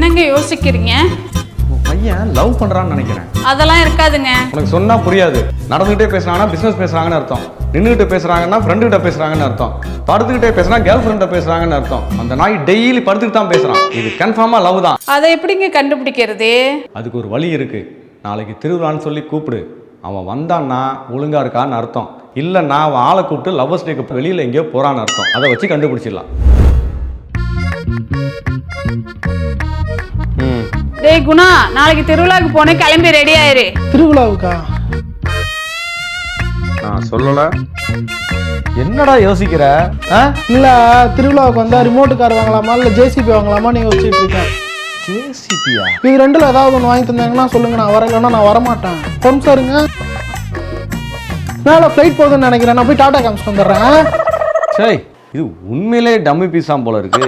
என்னங்க யோசிக்கிறீங்க? பையன் லவ் பண்றான்னு நினைக்கிறேன். அதெல்லாம் இருக்காதுங்க. உனக்கு சொன்னா புரியாது. நடந்துகிட்டே பேசுறாங்கன்னா பிசினஸ் பேசுறாங்கன்னு அர்த்தம். நின்றுகிட்ட பேசுறாங்கன்னா ஃப்ரெண்டு கிட்ட பேசுறாங்கன்னு அர்த்தம். படுத்துக்கிட்டே பேசுனா கேர்ள் ஃப்ரெண்ட பேசுறாங்கன்னு அர்த்தம். அந்த நாய் டெய்லி படுத்துட்டு தான் பேசுறான். இது கன்ஃபார்மா லவ் தான். அதை எப்படிங்க கண்டுபிடிக்கிறது? அதுக்கு ஒரு வழி இருக்கு. நாளைக்கு திருவிழான்னு சொல்லி கூப்பிடு. அவன் வந்தான்னா ஒழுங்கா இருக்கான்னு அர்த்தம். இல்லைன்னா அவன் ஆளை கூப்பிட்டு லவ்வர்ஸ் டேக்கு வெளியில எங்கேயோ போறான்னு அர்த்தம். அதை வச்சு கண்டுபிடிச்சிடலாம். டேய் குணா, நாளைக்கு திருவிழாக்கு போனே, கிளம்பி ரெடி ஆயிரு. திருவிழாவுக்கா? நான் சொல்லல. என்னடா யோசிக்கிற? இல்ல, திருவிழாவுக்கு வந்தா ரிமோட் கார் வாங்கலாமா இல்ல ஜேசிபி வாங்கலாமா நீங்க வச்சுட்டு இருக்கேன். ஜேசிபியா? இது ரெண்டுல ஏதாவது ஒன்று வாங்கி தந்தாங்கன்னா சொல்லுங்க, நான் வரலன்னா நான் வரமாட்டேன். கொண்டு சாருங்க, மேலே ஃப்ளைட் போகுதுன்னு நினைக்கிறேன். நான் போய் டாடா காமிச்சிட்டு வந்துடுறேன். சரி, இது உண்மையிலே டம்மி பீஸாம் போல இருக்கு.